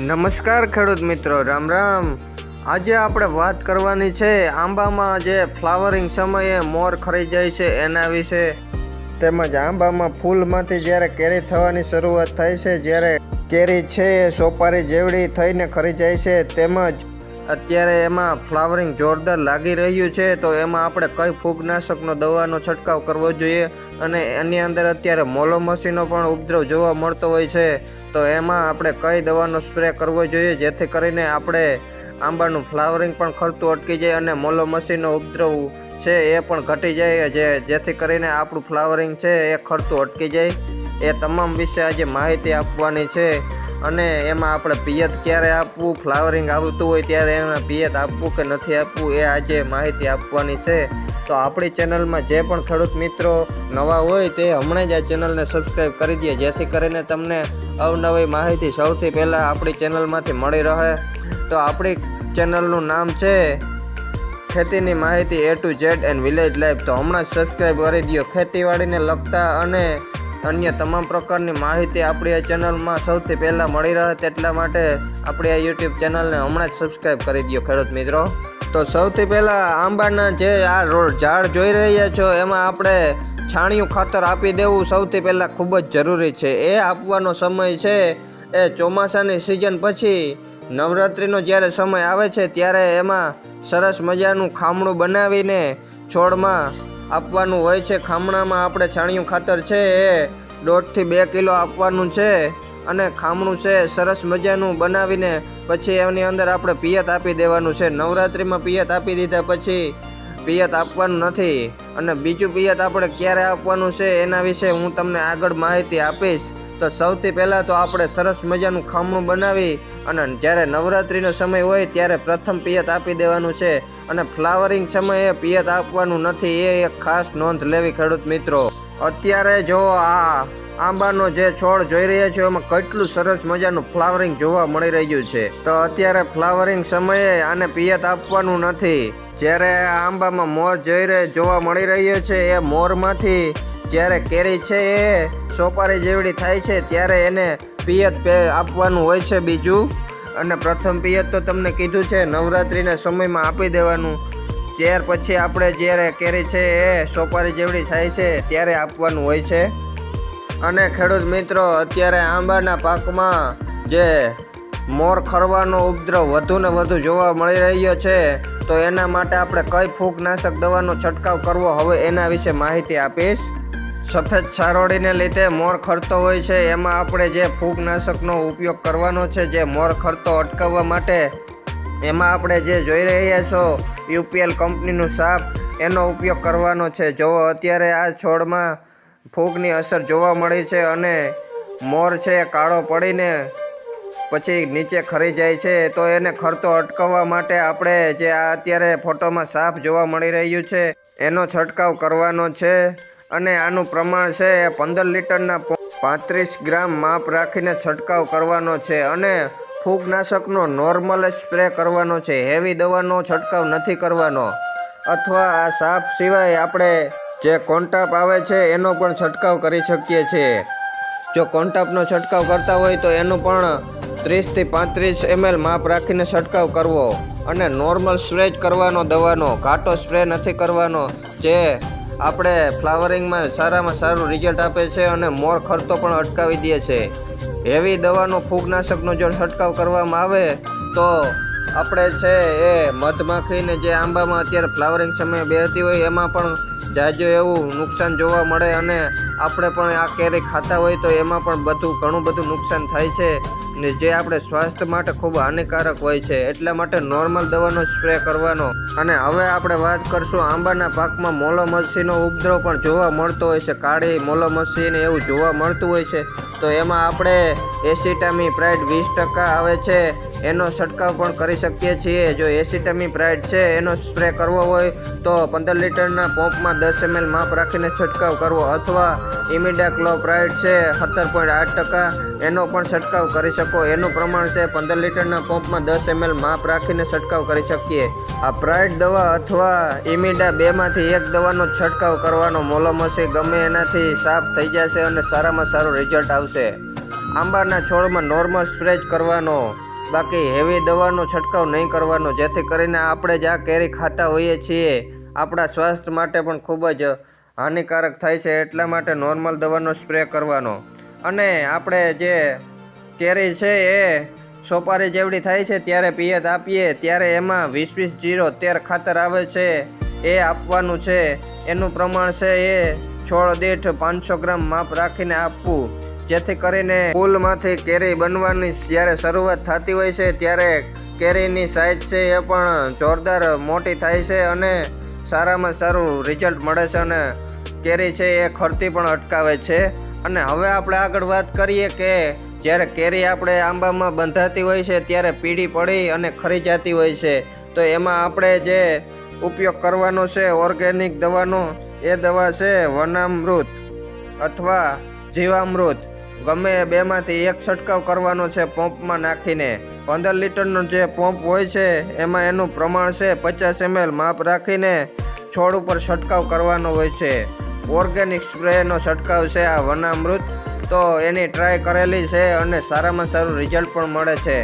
નમસ્કાર ખેડૂત મિત્રો, રામ રામ। આજે આપણે વાત કરવાની છે આંબામાં જે ફ્લાવરિંગ સમયે મોર ખરી જાય છે એના વિશે, તેમજ આંબામાં ફૂલમાંથી જ્યારે કેરી થવાની શરૂઆત થાય છે, જ્યારે કેરી છે એ સોપારી જેવડી થઈને ખરી જાય છે, તેમજ અત્યારે એમાં ફ્લાવરિંગ જોરદાર લાગી રહ્યું છે, તો એમાં આપણે કઈ ફૂગનાશકનો દવાનો છંટકાવ કરવો જોઈએ અને એની અંદર અત્યારે મોલોમસીનો પણ ઉપદ્રવ જોવા મળતો હોય છે, તો એમાં આપણે કઈ દવાનો સ્પ્રે કરવો જોઈએ જેથી કરીને આપણે આંબાનું ફ્લાવરિંગ પણ ખરતું અટકી જાય અને મોલોમસીનો ઉપદ્રવ છે એ પણ ઘટી જાય, જેથી કરીને આપણું ફ્લાવરિંગ છે એ ખરતું અટકી જાય। એ તમામ વિશે આજે માહિતી આપવાની છે અને એમાં આપણે પિયત ક્યારે આપવું, ફ્લાવરિંગ આવતું હોય ત્યારે એમાં પિયત આપવું કે નથી આપવું એ આજે માહિતી આપવાની છે। તો આપણી ચેનલમાં જે પણ ખેડૂત મિત્રો નવા હોય તે હમણાં જ આ ચેનલને સબસ્ક્રાઈબ કરી દે, જેથી કરીને તમને અવનવી માહિતી સૌથી પહેલાં આપણી ચેનલમાંથી મળી રહે। તો આપણી ચેનલનું નામ છે ખેતીની માહિતી A to Z and village life, તો હમણાં જ સબસ્ક્રાઈબ કરી દો। ખેતીવાડીને લગતા અને અન્ય તમામ પ્રકારની માહિતી આપણી આ ચેનલમાં સૌથી પહેલાં મળી રહે, તેટલા માટે આપણી આ યુટ્યુબ ચેનલને હમણાં જ સબસ્ક્રાઈબ કરી દો ખેડૂત મિત્રો। તો સૌથી પહેલાં આંબાના જે આ ઝાડ જોઈ રહ્યા છો એમાં આપણે છાણિયું ખાતર આપી દેવું સૌથી પહેલાં ખૂબ જ જરૂરી છે। એ આપવાનો સમય છે એ ચોમાસાની સિઝન પછી નવરાત્રિનો જ્યારે સમય આવે છે ત્યારે એમાં સરસ મજાનું ખામણું બનાવીને છોડમાં આપવાનું હોય છે। ખામણામાં આપણે છાણિયું ખાતર છે એ 1.5 થી 2 કિલો આપવાનું છે અને ખામણું છે સરસ મજાનું બનાવીને પછી એની અંદર આપણે પિયત આપી દેવાનું છે। નવરાત્રિમાં પિયત આપી દીધા પછી પિયત આપવાનું નથી અને બીજું પિયત આપણે ક્યારે આપવાનું છે એના વિશે હું તમને આગળ માહિતી આપીશ। તો સૌથી પહેલાં તો આપણે સરસ મજાનું ખામણું બનાવી અને જ્યારે નવરાત્રિનો સમય હોય ત્યારે પ્રથમ પિયત આપી દેવાનું છે અને ફ્લાવરિંગ સમયે પિયત આપવાનું નથી, એ એક ખાસ નોંધ લેવી ખેડૂત મિત્રો। અત્યારે જો આ આંબાનો જે છોડ જોઈ રહ્યા છો એમાં કેટલું સરસ મજાનું ફ્લાવરિંગ જોવા મળી રહ્યું છે, તો અત્યારે ફ્લાવરિંગ સમયે આને પિયત આપવાનું નથી। જ્યારે આંબામાં મોર જોવા મળી રહ્યો છે એ મોરમાંથી જ્યારે કેરી છે એ સોપારી જેવડી થાય છે ત્યારે એને પિયત આપવાનું હોય છે બીજું, અને પ્રથમ પિયત તો તમને કીધું છે નવરાત્રિના સમયમાં આપી દેવાનું। ત્યાર પછી આપણે જ્યારે કેરી છે એ સોપારી જેવડી થાય છે ત્યારે આપવાનું હોય છે। અને ખેડૂત મિત્રો, અત્યારે આંબાના પાકમાં જે મોર ખરવાનો ઉપદ્રવ વધુ ને વધુ જોવા મળી રહ્યો છે, તો એના માટે આપણે કઈ ફૂગનાશક દવાનો છંટકાવ કરવો હવે એના વિશે માહિતી આપીશ। સફેદ છારોડીને લીધે મોર ખરતો હોય છે, એમાં આપણે જે ફૂગનાશકનો ઉપયોગ કરવાનો છે જે મોર ખરતો અટકાવવા માટે, એમાં આપણે જે જોઈ રહ્યા છો UPL કંપનીનું સાપ, એનો ઉપયોગ કરવાનો છે। જો અત્યારે આ છોડમાં ફૂગની અસર જોવા મળી છે અને મોર છે કાળો પડીને પછી નીચે ખરી જાય છે, તો એને ખરતો અટકાવવા માટે આપણે જે આ અત્યારે ફોટોમાં સાપ જોવા મળી રહ્યું છે એનો છંટકાવ કરવાનો છે અને આનું પ્રમાણ છે 15 લીટરના 35 ગ્રામ માપ રાખીને છંટકાવ કરવાનો છે અને ફૂગનાશકનો નોર્મલ સ્પ્રે કરવાનો છે, હેવી દવાનો છંટકાવ નથી કરવાનો। અથવા આ સાપ સિવાય આપણે જે કોન્ટાપ આવે છે એનો પણ છંટકાવ કરી શકીએ છીએ। જો કોન્ટાપનો છંટકાવ કરતા હોય તો એનું પણ 30 થી 35 ml માપ રાખીને છંટકાવ કરવો અને નોર્મલ સ્પ્રે જ કરવાનો દવાનો, ઘાટો સ્પ્રે નથી કરવાનો, જે આપણે ફ્લાવરિંગમાં સારામાં સારું રિઝલ્ટ આપે છે અને મોર ખરતો પણ અટકાવી દે છે। હેવી દવાનો ફૂગનાશકનો જો છંટકાવ કરવામાં આવે તો આપણે છે એ મધમાખીને જે આંબામાં અત્યારે ફ્લાવરિંગ સમયે બેહતી હોય એમાં પણ જાજુ એવું નુકસાન જોવા મળે અને આપણે પણ આ કેરી ખાતા હોય તો એમાં પણ ઘણું બધું નુકસાન થાય છે ને, જે આપણે સ્વાસ્થ્ય માટે ખૂબ હાનિકારક હોય છે, એટલા માટે નોર્મલ દવાનો સ્પ્રે કરવાનો। અને હવે આપણે વાત કરશું આંબાના પાકમાં મોલોમસીનો ઉપદ્રવ પણ જોવા મળતો હોય છે, કાળી મોલોમસી ને એવું જોવા મળતું હોય છે, તો એમાં આપણે એસિટામિપ્રાઇડ 20% આવે છે એનો છંટકાવ પણ કરી શકીએ છીએ। જો એસિટામિપ્રાઇડ છે એનો સ્પ્રે કરવો હોય તો 15 લીટરના પંપમાં 10 ml માપ રાખીને છંટકાવ કરવો, અથવા ઇમિડાક્લોપ્રાઇડ છે 17.8% એનો પણ છંટકાવ કરી શકો। એનું પ્રમાણ છે 15 લીટરના પંપમાં 10 ml માપ રાખીને છંટકાવ કરી શકીએ। આ પ્રાઇડ દવા અથવા ઇમિડા બેમાંથી એક દવાનો છંટકાવ કરવાનો, મોલોમસી ગમે એનાથી સાફ થઈ જશે અને સારામાં સારું રિઝલ્ટ આવશે। આંબાના છોડમાં નોર્મલ સ્પ્રે જ કરવાનો, બાકી હેવી દવાનો છંટકાવ નહીં કરવાનો, જેથી કરીને આપણે જે આ કેરી ખાતા હોઈએ છીએ આપણા સ્વાસ્થ્ય માટે પણ ખૂબ જ હાનિકારક થાય છે. એટલા માટે નોર્મલ દવાનો સ્પ્રે કરવાનો. અને આપણે જે કેરી છે એ સોપારી જેવડી થાય છે ત્યારે પિયત આપીએ ત્યારે એમાં 20-20-0 ખાતર આવે છે એ આપવાનું છે. એનું પ્રમાણ છે એ છોડ દીઠ 500 ગ્રામ માપ રાખીને આપવું, જેથી કરીને ફૂલમાંથી કેરી બનવાની જ્યારે શરૂઆત થતી હોય છે ત્યારે કેરીની સાઇઝ છે એ પણ જોરદાર મોટી થાય છે અને સારામાં સારું રિઝલ્ટ મળે છે અને કેરી છે એ ખરતી પણ અટકાવે છે. અને હવે આપણે આગળ વાત કરીએ કે જ્યારે કેરી આપણે આંબામાં બંધાતી હોય છે ત્યારે પીળી પડી અને ખરી જતી હોય છે, તો એમાં આપણે જે ઉપયોગ કરવાનો છે ઓર્ગેનિક દવાનો, એ દવા છે વનામૃત અથવા જીવામૃત. ગમે બેમાંથી એક છંટકાવ કરવાનો છે પંપમાં નાખીને. 15 લીટરનો જે પંપ હોય છે એમાં એનું પ્રમાણ છે 50 ml માપ રાખીને છોડ ઉપર છંટકાવ કરવાનો હોય છે. ઓર્ગેનિક સ્પ્રેનો છંટકાવ છે આ વનામૃત. તો એની ટ્રાય કરેલી છે અને સારામાં સારું રિઝલ્ટ પણ મળે છે.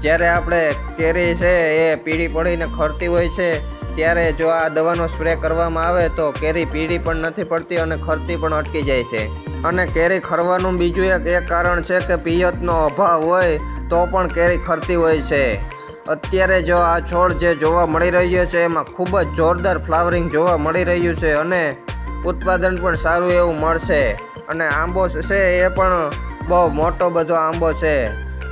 જ્યારે આપણે કેરી છે એ પીળી પડીને ખરતી હોય છે ત્યારે જો આ દવાનો સ્પ્રે કરવામાં આવે તો કેરી પીળી પણ નથી પડતી અને ખરતી પણ અટકી જાય છે. અને કેરી ખરવાનું બીજું એક કારણ છે કે પિયતનો અભાવ હોય તો પણ કેરી ખરતી હોય છે. અત્યારે જો આ છોડ જે જોવા મળી રહ્યો છે એમાં ખૂબ જ જોરદાર ફ્લાવરિંગ જોવા મળી રહ્યું છે અને ઉત્પાદન પણ સારું એવું મળશે. અને આંબો છે એ પણ બહુ મોટો બધો આંબો છે,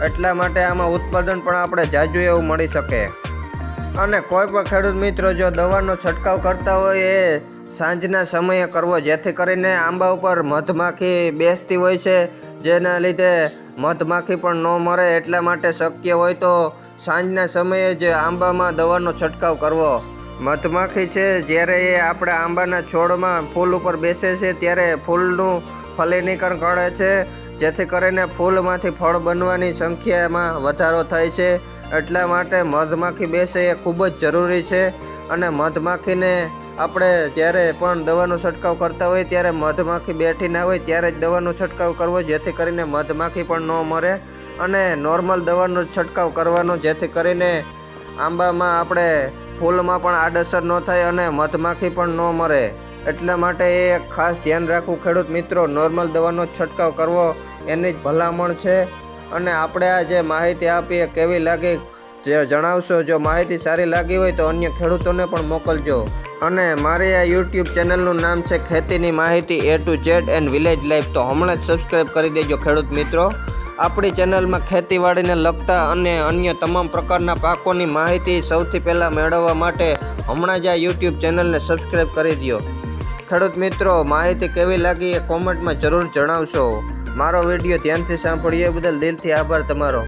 એટલા માટે આમાં ઉત્પાદન પણ આપણે જાજુ એવું મળી શકે. અને કોઈ પણ ખેડૂત મિત્રો જો દવાનો છંટકાવ કરતા હોય એ સાંજના સમયે કરવો, જેથી કરીને આંબા ઉપર મધમાખી બેસતી હોય છે, જેના લીધે મધમાખી પણ ન મરે. એટલા માટે શક્ય હોય તો સાંજના સમયે જ આંબામાં દવાનો છંટકાવ કરવો. મધમાખી છે જ્યારે એ આપણા આંબાના છોડમાં ફૂલ ઉપર બેસે છે ત્યારે ફૂલનું ફલિનીકરણ કરે છે, જેથી કરીને ફૂલમાંથી ફળ બનવાની સંખ્યામાં વધારો થાય છે. એટલા માટે મધમાખી બેસે એ ખૂબ જ જરૂરી છે. અને મધમાખીને આપણે જ્યારે પણ દવાનો છંટકાવ કરતા હોય ત્યારે મધમાખી બેઠી ના હોય ત્યારે જ દવાનો છંટકાવ કરવો, જેથી કરીને મધમાખી પણ ન મરે. અને નોર્મલ દવાનો છંટકાવ કરવાનો, જેથી કરીને આંબામાં આપણે ફૂલમાં પણ આડઅસર ન થાય અને મધમાખી પણ ન મરે. એટલા માટે એ ખાસ ધ્યાન રાખવું ખેડૂત મિત્રો, નોર્મલ દવાનો છંટકાવ કરવો એની જ ભલામણ છે. અને આપણે આ જે માહિતી આપી એ કેવી લાગી જે જણાવશો. જો માહિતી સારી લાગી હોય તો અન્ય ખેડૂતોને પણ મોકલજો. અને મારી આ YouTube ચેનલનું નામ છે ખેતીની માહિતી A to Z and village life. તો હમણાં જ સબસ્ક્રાઈબ કરી દેજો ખેડૂત મિત્રો. આપણી ચેનલમાં ખેતીવાડીને લગતા અને અન્ય તમામ પ્રકારના પાકોની માહિતી સૌથી પહેલાં મેળવવા માટે હમણાં જ આ YouTube ચેનલને સબસ્ક્રાઈબ કરી દો. ખેડૂત મિત્રો, માહિતી કેવી લાગી એ કોમેન્ટમાં જરૂર જણાવશો. મારો વિડીયો ધ્યાનથી સાંભળ્યો એ બદલ દિલથી આભાર તમારો.